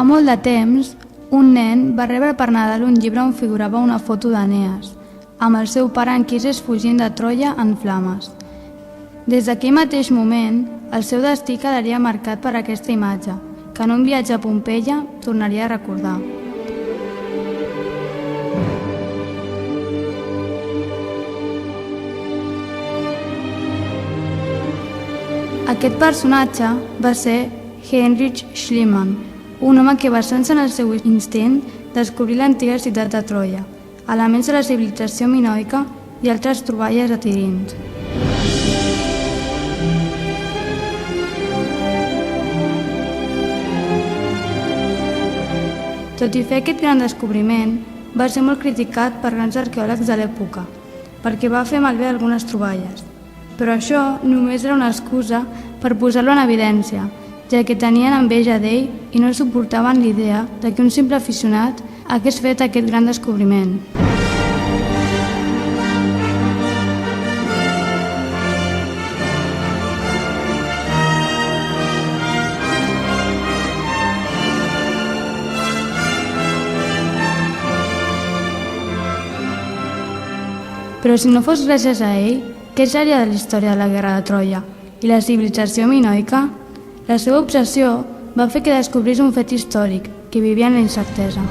molt de temps, un nen va rebre per Nadal un llibre on figurava una foto d'Enees, amb el seu pare Anquises fugint de Troia en flames. Des d'aquell mateix moment, el seu destí quedaria marcat per aquesta imatge, que en un viatge a Pompeia tornaria a recordar. Aquest personatge va ser Heinrich Schliemann, un home que, basant-se en el seu instint, descobrí l'antiga ciutat de Troia, elements de la civilització minoica i altres troballes de tirins. Tot i fer aquest gran descobriment, va ser molt criticat per grans arqueòlegs de l'època, perquè va fer malbé algunes troballes. Però això només era una excusa per posar-lo en evidència, ja que tenien enveja d'ell i no suportaven l'idea de que un simple aficionat hagués fet aquest gran descobriment. Però si no fos gràcies a ell, què seria de la història de la guerra de Troia i la civilització minoica? La seva obsessió va fer que descobrís un fet històric, que vivia en la incertesa.